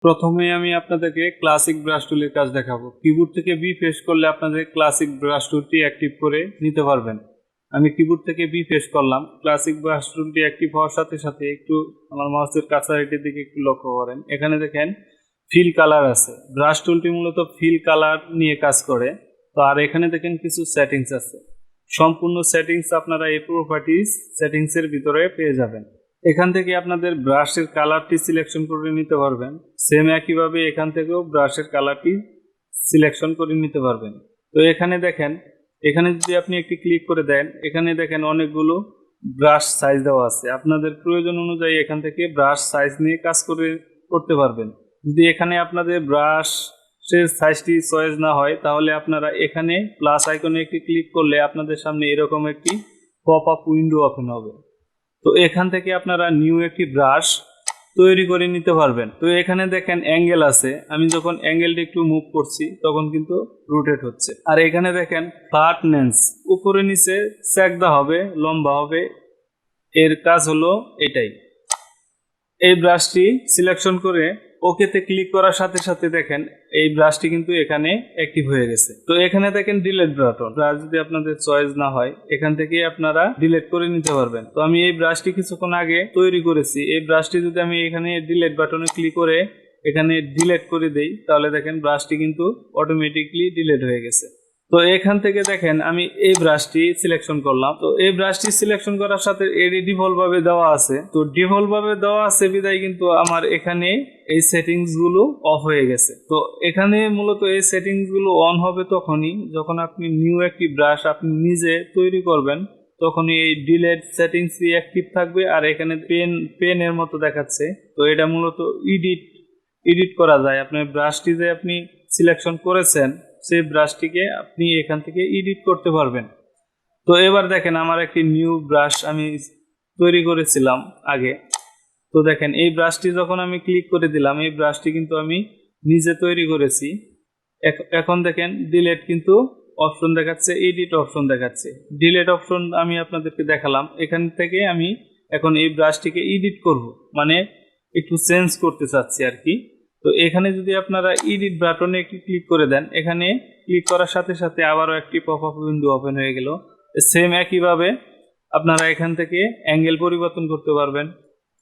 প্রথমে আমি আপনাদেরকে ক্লাসিক ব্রাশ টুলের কাজ দেখাবো। কিবোর্ড থেকে বি প্রেস করলে আপনাদের ক্লাসিক ব্রাশ টুলটি অ্যাক্টিভ করে নিতে পারবেন। আমি কিবোর্ড থেকে বি প্রেস করলাম। ক্লাসিক ব্রাশ টুলটি অ্যাক্টিভ হওয়ার সাথে সাথে একটু আমার মাউসের কাছাকাছির দিকে একটু লক্ষ্য করেন। এখানে দেখেন ফিল কালার আছে। ব্রাশ টুলটি মূলত ফিল কালার নিয়ে কাজ করে। তো আর এখানে দেখেন কিছু সেটিংস আছে। সম্পূর্ণ সেটিংস আপনারা এই প্রপার্টিজ সেটিংসের ভিতরে পেয়ে যাবেন। এখান থেকে আপনাদের ব্রাশের কালারটি সিলেকশন করে নিতে পারবেন। সেম একইভাবে এখান থেকেও ব্রাশের কালারটি সিলেকশন করে নিতে পারবেন। তো এখানে দেখেন, এখানে যদি আপনি একটি ক্লিক করে দেন, এখানে দেখেন অনেকগুলো ব্রাশ সাইজ দেওয়া আছে। আপনাদের প্রয়োজন অনুযায়ী এখান থেকে ব্রাশ সাইজ নিয়ে কাজ করতে পারবেন। যদি এখানে আপনাদের ব্রাশের সাইজটি চয়েস না হয়, তাহলে আপনারা এখানে প্লাস আইকনে একটি ক্লিক করলে আপনাদের সামনে এরকম একটি পপ আপ উইন্ডো ওপেন হবে। তো এখান থেকে আপনারা নিউ একটি ব্রাশ তৈরি করে নিতে পারবেন। তো এখানে দেখেন অ্যাঙ্গেল আছে। আমি যখন অ্যাঙ্গেলটা একটু মুভ করছি তখন কিন্তু রোটেট হচ্ছে। আর এখানে দেখেন ফ্ল্যাটনেস, উপরে নিচে চ্যাকদা হবে, লম্বা হবে। এর কাজ হলো এটাই। এই ব্রাশটি সিলেকশন করে ওকেতে ক্লিক করার সাথে সাথে দেখেন এই ব্রাশটি কিন্তু এখানে অ্যাক্টিভ হয়ে গেছে। তো এখানে দেখেন ডিলিট বাটন। ব্রাশ যদি আপনাদের চয়েস না হয়, এখান থেকে আপনারা ডিলিট করে নিতে পারবেন। তো আমি এই ব্রাশটি কিছুক্ষণ আগে তৈরি করেছি। এই ব্রাশটি যদি আমি এখানে ডিলিট বাটনে ক্লিক করে এখানে ডিলিট করে দেই, তাহলে দেখেন ব্রাশটি কিন্তু অটোমেটিকলি ডিলিট হয়ে গেছে। তো এখান থেকে দেখেন আমি এই ব্রাশটি সিলেকশন করলাম। তো এই ব্রাশটি সিলেকশন করার সাথে এর ডিফল্ট ভাবে দেওয়া আছে। তো ডিফল্ট ভাবে দেওয়া আছে বিদায় কিন্তু আমার এখানে এই সেটিংস গুলো অফ হয়ে গেছে। তো এখানে মূলত এই সেটিংস গুলো অন হবে তখনই যখন আপনি নিউ একটি ব্রাশ আপনি নিজে তৈরি করবেন, তখনই এই ডিলেট সেটিংস অ্যাক্টিভ থাকবে। আর এখানে পেনের মতো দেখাচ্ছে। তো এটা মূলত এডিট করা যায়। আপনার ব্রাশটি যে আপনি সিলেকশন করেছেন সেই ব্রাশটিকে আপনি এখান থেকে এডিট করতে পারবেন। তো এবার দেখেন আমার একটি নিউ ব্রাশ আমি তৈরি করেছিলাম আগে। তো দেখেন এই ব্রাশটি যখন আমি ক্লিক করে দিলাম, এই ব্রাশটি কিন্তু আমি নিজে তৈরি করেছি। এখন দেখেন ডিলেট কিন্তু অপশন দেখাচ্ছে, এডিট অপশন দেখাচ্ছে। ডিলেট অপশন আমি আপনাদেরকে দেখালাম। এখান থেকে আমি এখন এই ব্রাশটিকে এডিট করব, মানে একটু চেঞ্জ করতে চাচ্ছি আর কি। তো এখানে যদি আপনারা এডিট বাটনে একটি ক্লিক করে দেন, এখানে ক্লিক করার সাথে সাথে আবারও একটি পপ আপ উইন্ডো ওপেন হয়ে গেল। সেম একইভাবে আপনারা এখান থেকে অ্যাঙ্গেল পরিবর্তন করতে পারবেন।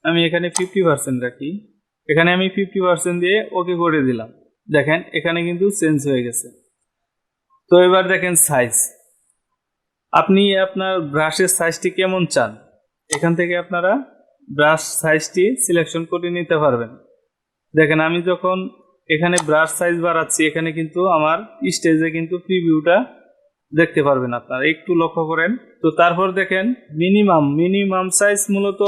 আমি এখানে 50% রাখি। এখানে আমি 50% দিয়ে ওকে করে দিলাম। দেখেন এখানে কিন্তু চেঞ্জ হয়ে গেছে। তো এবার দেখেন সাইজ, আপনি আপনার ব্রাশের সাইজটি কেমন চান, এখান থেকে আপনারা ব্রাশ সাইজটি সিলেকশন করে নিতে পারবেন। দেখেন আমি যখন এখানে ব্রাশ সাইজ বাড়াচ্ছি, এখানে কিন্তু আমার স্টেজে কিন্তু প্রিভিউটা দেখতে পারবেন আপনারা, একটু লক্ষ্য করেন। তো তারপর দেখেন মিনিমাম সাইজ, মূলত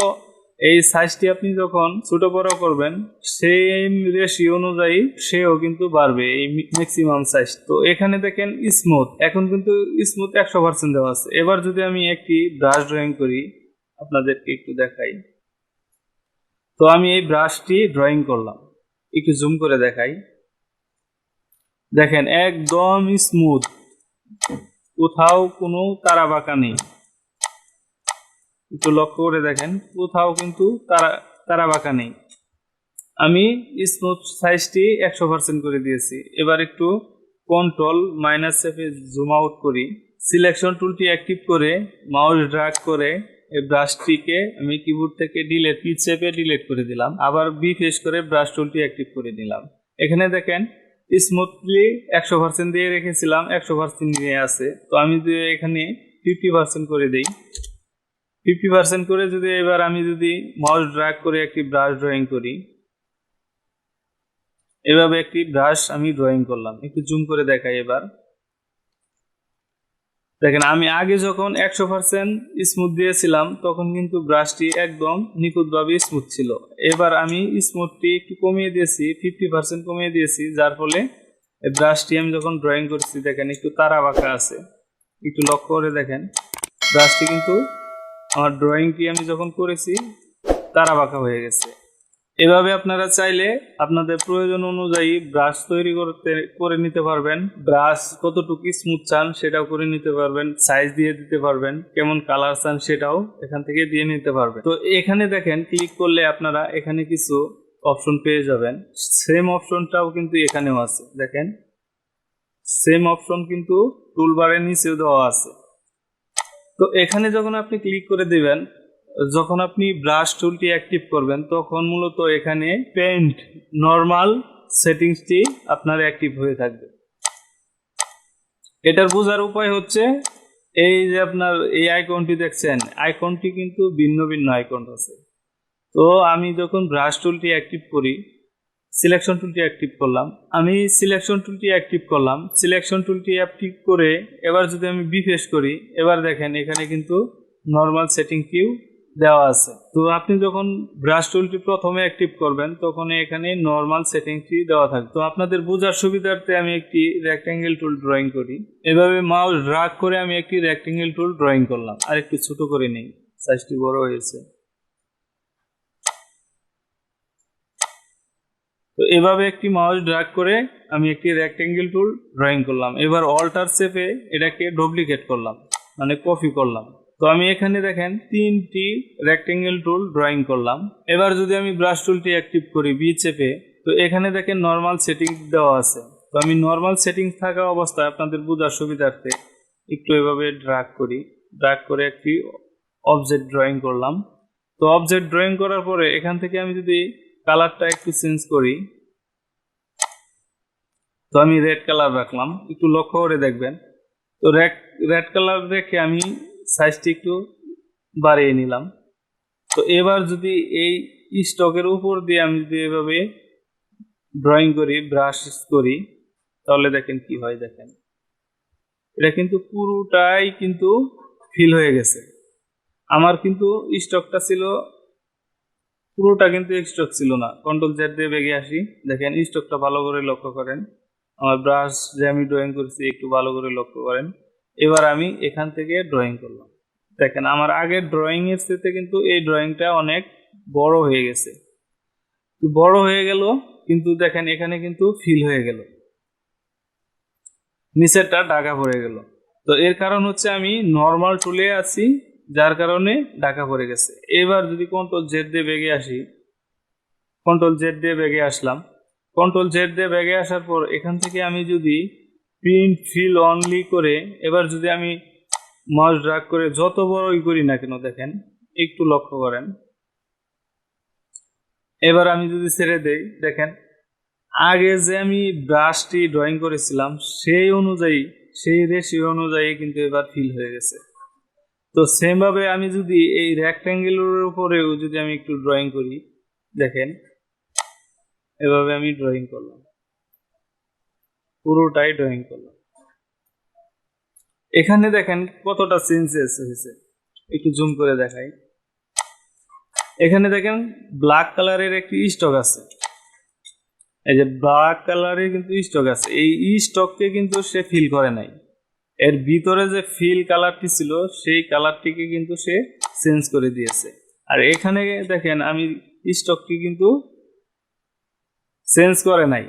এই সাইজটি আপনি যখন ছোট বড় করবেন সেম রেশিও অনুযায়ী সেও কিন্তু বাড়বে এই ম্যাক্সিমাম সাইজ। তো এখানে দেখেন স্মুথ, এখন কিন্তু স্মুথ 100% দেওয়া আছে। এবার যদি আমি একটি ব্রাশ ড্রয়িং করি, আপনাদেরকে একটু দেখাই। তো আমি এই ব্রাশটি ড্রয়িং করলাম, একটু জুম করে দেখাই। দেখেন একদম স্মুথ, কোথাও কোনো তারা বাঁকা নেই। একটু লক্ষ্য করে দেখেন, কোথাও কিন্তু তারা বাঁকা নেই। আমি স্মুথ সাইজটি 100% করে দিয়েছি। এবার একটু কন্ট্রোল মাইনাস চেপে জুম আউট করি। সিলেকশন টুলটি অ্যাক্টিভ করে মাউস ড্র্যাগ করে এই ব্রাশটিকে আমি কিবোর্ড থেকে পি চেপে ডিলিট করে দিলাম। আবার বি প্রেস করে ব্রাশ টুলটি অ্যাক্টিভ করে দিলাম। এখানে দেখেন স্মুথলি 100% দিয়ে রেখেছিলাম, 100% নিয়ে আছে। তো আমি যদি এখানে 50% করে দিই, 50% করে যদি এবার আমি যদি মাউস ড্র্যাগ করে একটি ব্রাশ ড্রয়িং করি, এভাবে একটি ব্রাশ আমি ড্রয়িং করলাম। একটু জুম করে দেখাই। এবার দেখেন আমি আগে যখন 100% স্মুথ দিয়েছিলাম তখন কিন্তু ব্রাশটি একদম নিখুঁতভাবে স্মুথ ছিল। এবার আমি স্মুথটি একটু কমিয়ে দিয়েছি, 50% কমিয়ে দিয়েছি, যার ফলে এই ব্রাশটি আমি যখন ড্রয়িং করছি দেখেন একটু তারা বাঁকা আছে। একটু লক্ষ্য করে দেখেন ব্রাশটি কিন্তু আমার ড্রয়িংটি আমি যখন করেছি তারা বাঁকা হয়ে গেছে। এভাবে আপনারা চাইলে আপনাদের প্রয়োজন অনুযায়ী ব্রাশ তৈরি করে নিতে পারবেন। ব্রাশ কতটুকু স্মুথ চান সেটাও করে নিতে পারবেন, সাইজ দিয়ে দিতে পারবেন, কেমন কালার চান সেটাও এখান থেকে দিয়ে নিতে পারবেন। তো এখানে দেখেন ক্লিক করলে আপনারা এখানে কিছু অপশন পেয়ে যাবেন। সেম অপশনটাও কিন্তু এখানেও আছে, দেখেন সেম অপশন কিন্তু টুলবারের নিচেও দেওয়া আছে। তো এখানে যখন আপনি ক্লিক করে দিবেন, যখন আপনি ব্রাশ টুলটি অ্যাক্টিভ করবেন তখন মূলত এখানে পেইন্ট নর্মাল সেটিংসটি আপনার অ্যাক্টিভ হয়ে থাকবে। এটার বোঝার উপায় হচ্ছে এই যে আপনার এই আইকনটি দেখছেন, আইকনটি কিন্তু ভিন্ন ভিন্ন আইকন আছে। তো আমি যখন ব্রাশ টুলটি অ্যাক্টিভ করি, সিলেকশন টুলটি অ্যাক্টিভ করলাম, সিলেকশন টুলটি অ্যাক্টিভ করে এবার যদি আমি বিফেস করি, এবার দেখেন এখানে কিন্তু নর্মাল সেটিং কিউ দেওয়া আছে। তো আপনি যখন ব্রাশ টুলটি প্রথমে অ্যাক্টিভ করবেন তখন এখানে নর্মাল সেটিংটি দেওয়া থাকবে। তো আপনাদের বোঝার সুবিধার্থে আমি একটি রেক্ট্যাঙ্গেল টুল ড্রয়িং করি। এভাবে মাউস ড্রাগ করে আমি একটি রেক্ট্যাঙ্গেল টুল ড্রয়িং করলাম, আর একটু ছোট করে নেই, সাইজটি বড় হয়েছে। তো এভাবে একটি মাউস ড্র্যাগ করে আমি একটি রেক্ট্যাঙ্গেল টুল ড্রয়িং করলাম। এবার অল্টার শেপে এটাকে ডুপ্লিকেট করলাম, মানে কপি করলাম। তো আমি এখানে দেখেন 3টি রেক্ট্যাঙ্গেল টুল ড্রয়িং করলাম। এবার যদি আমি ব্রাশ টুলটি অ্যাক্টিভ করি বি চেপে, তো এখানে দেখেন নর্মাল সেটিংস দেওয়া আছে। তো আমি নর্মাল সেটিংস থাকা অবস্থায় আপনাদের বোঝার সুবিধার্থে একটু এভাবে ড্র্যাগ করে একটি অবজেক্ট ড্রয়িং করলাম। তো অবজেক্ট ড্রয়িং করার পরে এখান থেকে আমি যদি কালারটা একটু চেঞ্জ করি, তো আমি রেড কালার রাখলাম, একটু লক্ষ্য করে দেখবেন। তো রেড কালার রেখে আমি সাইজটি একটু বাড়িয়ে নিলাম। তো এবার যদি এই স্টকের উপর দিয়ে আমি যদি এভাবে ড্রয়িং করি, ব্রাশ করি, তাহলে দেখেন কি হয়। দেখেন এটা কিন্তু পুরোটাই কিন্তু ফিল হয়ে গেছে। আমার কিন্তু স্টকটা ছিল, পুরোটা কিন্তু স্টক ছিল না। কন্ট্রোল জেড দিয়ে বেগে আসি, দেখেন স্টকটা ভালো করে লক্ষ্য করেন। আমার ব্রাশ যে আমি ড্রয়িং করছি একটু ভালো করে লক্ষ্য করেন। এবার আমি এখান থেকে ড্রয়িং করলাম, দেখেন আমার আগের ড্রয়িং এর সাথে কিন্তু এই ড্রয়িংটা অনেক বড় হয়ে গেছে। বড় হয়ে গেল কিন্তু দেখেন এখানে কিন্তু ফিল হয়ে গেল, নিচেরটা ঢাকা পড়ে গেল। তো এর কারণ হচ্ছে আমি নর্মাল টুলে আছি, যার কারণে ঢাকা পড়ে গেছে। এবার যদি কন্ট্রোল জেড দিয়ে বেগে আসি, কন্ট্রোল জেড দিয়ে বেগে আসলাম, কন্ট্রোল জেড দিয়ে বেগে আসার পর এখান থেকে আমি যদি প্রিন্ট ফিল অনলি করে, এবার যদি আমি মাউস ড্র্যাগ করে যত বড়ই করি না কেন, দেখেন একটু লক্ষ্য করেন। এবার আমি যদি ছেড়ে দেই, দেখেন আগে যে আমি ব্রাশটি ড্রয়িং করেছিলাম সেই অনুযায়ী, সেই রেশিও অনুযায়ী কিন্তু এবার ফিল হয়ে গেছে। তো সেম ভাবে আমি যদি এই রেক্ট্যাঙ্গেলের উপরেও যদি আমি একটু ড্রয়িং করি, দেখেন এভাবে আমি ড্রয়িং করলাম, পুরোটাই ড্রয়িং করলাম। এখানে দেখেন কতটা চেঞ্জেস হয়েছে, একটু জুম করে দেখাই। এখানে দেখেন ব্ল্যাক কালারের একটি স্টক আছে, এই যে ব্ল্যাক কালারের কিন্তু স্টক আছে। এই স্টককে কিন্তু সে ফিল করে নাই, এর ভিতরে যে ফিল কালারটি ছিল সেই কালারটিকে কিন্তু সে চেঞ্জ করে দিয়েছে। আর এখানে দেখেন আমি স্টকটি কিন্তু চেঞ্জ করে নাই,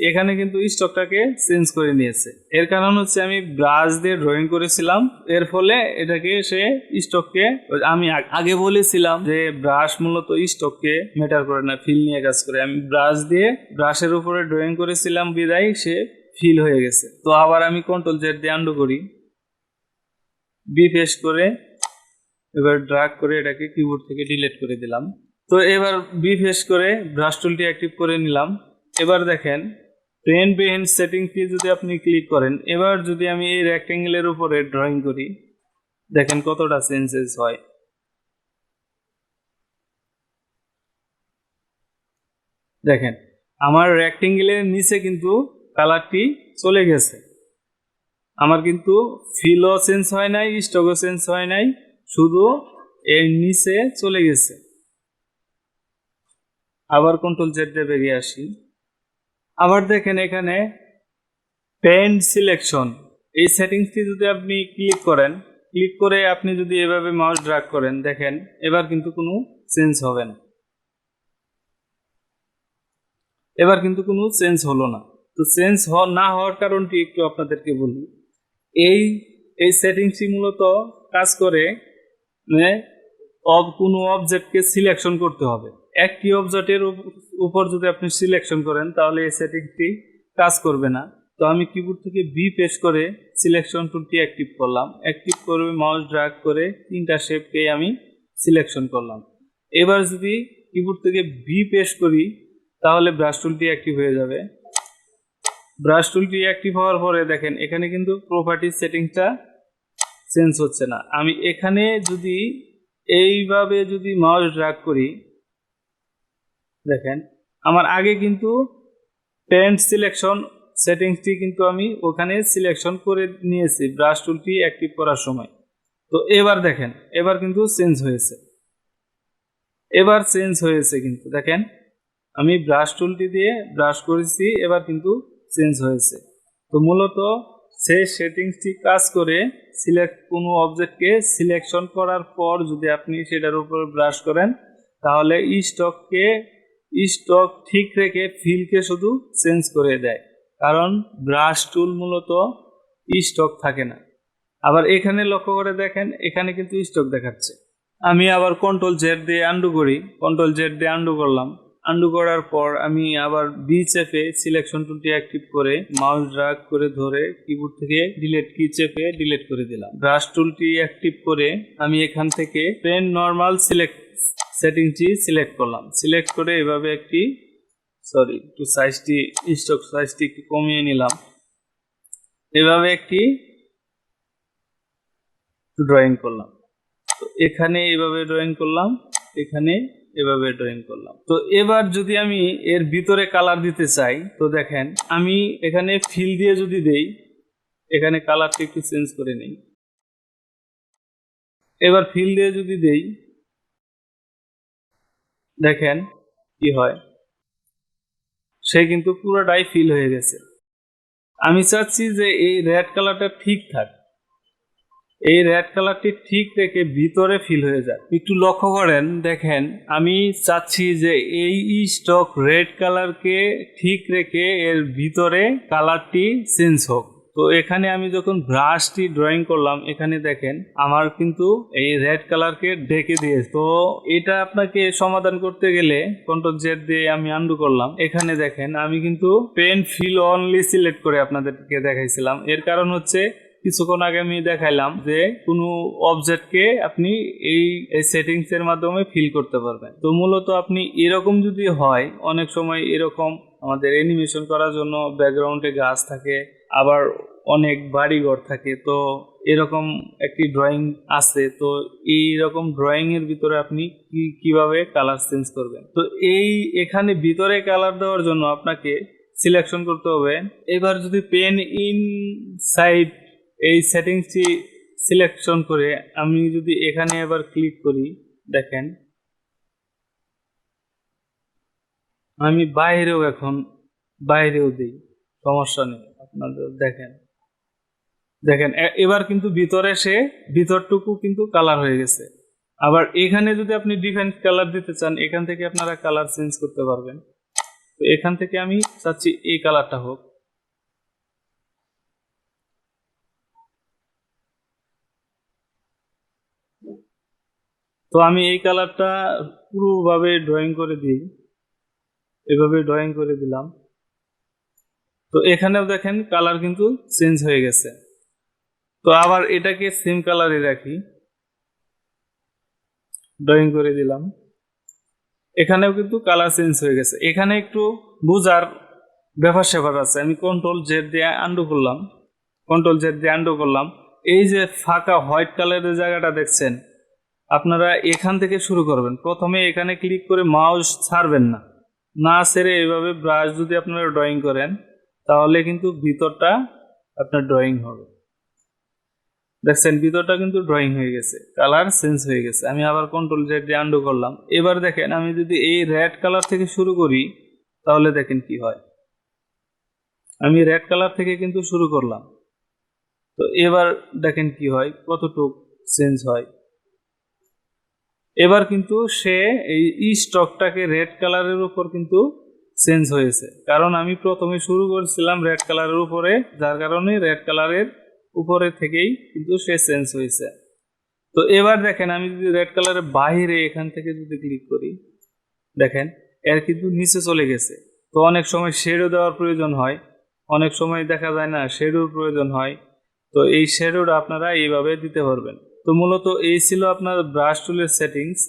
এখানে কিন্তু স্টকটাকে চেঞ্জ করে নিয়েছে। এর কারণ হচ্ছে আমি ব্রাশ দিয়ে ড্রয়িং করেছিলাম, এর ফলে এটাকে সে স্টককে, আমি আগে বলেছিলাম যে ব্রাশ মূলত স্টককে ম্যাটার করে না, ফিল নিয়ে কাজ করে। আমি ব্রাশের উপরে ড্রয়িং করেছিলাম বিদায় সে ফিল হয়ে গেছে। তো আবার আমি কন্ট্রোল জেড দিয়ে আন্ডু করি, বি প্রেস করে এবার ড্র্যাগ করে এটাকে কিবোর্ড থেকে ডিলিট করে দিলাম। তো এবার বি প্রেস করে ব্রাশ টুলটি অ্যাক্টিভ করে নিলাম। এবার দেখেন পেন বিহাইন্ড সেটিংসটি যদি আপনি ক্লিক করেন, এবার যদি আমি এই রেক্ট্যাঙ্গেলের উপরে ড্রয়িং করি, দেখেন কতটা চেঞ্জেস হয়। দেখেন আমার রেক্ট্যাঙ্গেলের নিচে কিন্তু কালারটি চলে গেছে, আমার কিন্তু ফিলও চেঞ্জ হয় নাই, স্টকও চেঞ্জ হয় নাই, শুধু এর নিচে চলে গেছে। আবার কন্ট্রোল জেড দিয়ে বেরিয়ে আসি, আবার দেখেন এখানে পেন্ট সিলেকশন, এই সেটিংসটি যদি আপনি ক্লিক করেন, ক্লিক করে আপনি যদি এভাবে মাউস ড্র্যাগ করেন, দেখেন এবার কিন্তু কোনো চেঞ্জ হবে না, এবার কিন্তু কোনো চেঞ্জ হলো না। তো চেঞ্জ না হওয়ার কারণটি একটু আপনাদেরকে বলি। এই এই সেটিংসটি মূলত কাজ করে, মানে কোনো অবজেক্টকে সিলেকশন করতে হবে। একটি অবজেক্টের উপর যদি আপনি সিলেকশন করেন তাহলে এই সেটিংসটি কাজ করবে না। তো আমি কিবোর্ড থেকে বি প্রেস করে সিলেকশন টুলটি অ্যাক্টিভ করলাম। অ্যাক্টিভ করে মাউস ড্র্যাগ করে তিনটা শেপকে আমি সিলেকশন করলাম। এবার যদি কিবোর্ড থেকে বি প্রেস করি তাহলে ব্রাশ টুলটি অ্যাক্টিভ হয়ে যাবে। ব্রাশ টুলটি অ্যাক্টিভ হওয়ার পরে দেখেন এখানে কিন্তু প্রপার্টি সেটিংসটা চেঞ্জ হচ্ছে না। আমি এখানে যদি এইভাবে যদি মাউস ড্র্যাগ করি, দেখেন আমার আগে কিন্তু পেন্ট সিলেকশন সেটিংসটি কিন্তু আমি ওখানে সিলেকশন করে নিয়েছি ব্রাশ টুলটি অ্যাক্টিভ করার সময়। তো এবার দেখেন এবার কিন্তু চেঞ্জ হয়েছে, এবার চেঞ্জ হয়েছে কিন্তু দেখেন আমি ব্রাশ টুলটি দিয়ে ব্রাশ করেছি, এবার কিন্তু চেঞ্জ হয়েছে। তো মূলত সেই সেটিংসটি কাজ করে কোনো অবজেক্টকে সিলেকশন করার পর যদি আপনি সেটার উপর ব্রাশ করেন তাহলে স্টক ঠিক রেখে ফিলকে শুধু চেঞ্জ করে দেয়, কারণ ব্রাশ টুল মূলত স্টক থাকে না। আবার এখানে লক্ষ্য করে দেখেন এখানে কিন্তু স্টক দেখাচ্ছে। আমি আবার কন্ট্রোল জেড দিয়ে আন্ডু করি, কন্ট্রোল জেড দিয়ে আন্ডু করলাম। আন্ডু করার পর আমি আবার বি চেপে সিলেকশন টুলটি অ্যাক্টিভ করে মাউস ড্র্যাগ করে ধরে কিবোর্ড থেকে ডিলিট কি চেপে ডিলিট করে দিলাম। ব্রাশ টুলটি অ্যাক্টিভ করে আমি এখান থেকে পেন নরমাল সেটিংটি সিলেক্ট করলাম। সিলেক্ট করে এভাবে একটু স্টক সাইজটি একটু কমিয়ে নিলাম। এভাবে একটি ড্রয়িং করলাম। তো এখানে এভাবে ড্রয়িং করলাম, এখানে এভাবে ড্রয়িং করলাম। তো এবার যদি আমি এর ভিতরে কালার দিতে চাই তো দেখেন আমি এখানে ফিল দিয়ে যদি দেই, এখানে কালারটা একটু চেঞ্জ করে নেই। এবার ফিল দিয়ে যদি দেই দেখেন কি হয়, সে কিন্তু পুরোটাই ফিল হয়ে গেছে। আমি চাচ্ছি যে এই রেড কালারটা ঠিক থাক, এই রেড কালারটি ঠিক রেখে ভিতরে ফিল হয়ে যায়। একটু লক্ষ্য করেন দেখেন আমি চাচ্ছি যে এই স্টক রেড কালারকে ঠিক রেখে এর ভিতরে কালারটি চেঞ্জ হোক। তো এখানে আমি যখন ব্রাশটি ড্রয়িং করলাম এখানে দেখেন আমার কিন্তু এই রেড কালারকে ঢেকে দিয়েছে। তো এটা আপনাকে সমাধান করতে গেলে কন্ট্রোল জেড দিয়ে আমি আন্ডু করলাম। এখানে দেখেন আমি কিন্তু পেন ফিল অনলি সিলেক্ট করে আপনাদেরকে দেখাইছিলাম। এর কারণ হচ্ছে কিছুক্ষণ আগে আমি দেখাইলাম যে কোনো অবজেক্টকে আপনি এই সেটিংস এর মাধ্যমে ফিল করতে পারবেন। তো মূলত আপনি এরকম যদি হয়, অনেক সময় এরকম আমাদের অ্যানিমেশন করার জন্য ব্যাকগ্রাউন্ডে গাছ থাকে, আবার অনেক বাড়িঘর থাকে, তো এরকম একটি ড্রয়িং আছে। তো এই রকম ড্রয়িং এর ভিতরে আপনি কিভাবে কালার চেঞ্জ করবেন। তো এখানে ভিতরে কালার দেওয়ার জন্য আপনাকে সিলেকশন করতে হবে। এবার যদি পেন ইন সাইড এই সেটিংসটি সিলেকশন করে আমি যদি এখানে এবার ক্লিক করি দেখেন আমি বাইরেও দিই, সমস্যা নেই। আপনাদের দেখেন এবার কিন্তু ভিতরটুকু কিন্তু কালার হয়ে গেছে। আবার এখানে যদি আপনি ডিফারেন্ট কালার দিতে চান এখান থেকে আপনারা কালার চেঞ্জ করতে পারবেন। তো এখান থেকে আমি চাচ্ছি এই কালারটা হোক। তো আমি এই কালারটা পুরোভাবে ড্রয়িং করে দিই, এভাবে ড্রয়িং করে দিলাম। তো এখানেও দেখেন কালার কিন্তু চেঞ্জ হয়ে গেছে। তো আবার এটাকে সেম কালারে রাখি, ড্রয়িং করে দিলাম। এখানেও কিন্তু কালার চেঞ্জ হয়ে গেছে। এখানে একটু বোঝার ব্যাপার স্যাপার আছে। আমি কন্ট্রোল জেড দিয়ে আন্ডু করলাম। এই যে ফাঁকা হোয়াইট কালারের জায়গাটা দেখছেন, আপনারা এখান থেকে শুরু করবেন। প্রথমে এখানে ক্লিক করে মাউস ছাড়বেন না ছেড়ে এইভাবে ব্রাশ যদি আপনারা ড্রয়িং করেন তাহলে কিন্তু ভিতরটা আপনার ড্রয়িং হবে। দেখছেন ভিতরটা কিন্তু ড্রয়িং হয়ে গেছে, কালার চেঞ্জ হয়ে গেছে। আমি আবার কন্ট্রোল জেড দিয়ে আন্ডু করলাম। এবার দেখেন আমি যদি এই রেড কালার থেকে শুরু করি তাহলে দেখেন কি হয়। আমি রেড কালার থেকে কিন্তু শুরু করলাম। তো এবার দেখেন কি হয়, কতটুক চেঞ্জ হয়। এবার কিন্তু সে এই স্টকটাকে রেড কালারের উপর কিন্তু চেঞ্জ হয়েছে, কারণ আমি প্রথমে শুরু করেছিলাম রেড কালারের উপরে, যার কারণে রেড কালারের উপরে থেকেই কিন্তু সে চেঞ্জ হয়েছে। তো এবার দেখেন আমি যদি রেড কালারের বাইরে এখান থেকে যদি ক্লিক করি দেখেন এর কিন্তু নিচে চলে গেছে। তো অনেক সময় শেডও দেওয়ার প্রয়োজন হয়, অনেক সময় দেখা যায় না শেডোর প্রয়োজন হয়। তো এই শেডোটা আপনারা এইভাবে দিতে পারবেন। তো মূলত এই ছিল আপনার ব্রাশ টুলের সেটিংস।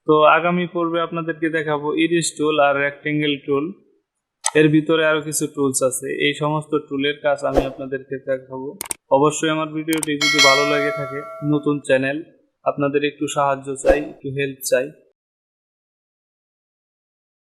তো আগামী পর্বে আপনাদেরকে দেখাবো ইরিস টুল আর রেক্টেঙ্গেল টুল, এর ভিতরে আরো কিছু টুলস আছে। এই সমস্ত টুলের কাজ আমি আপনাদেরকে দেখাবো। অবশ্যই আমার ভিডিওটি যদি ভালো লাগে থাকে, নতুন চ্যানেল, আপনাদের একটু সাহায্য চাই, একটু হেল্প চাই।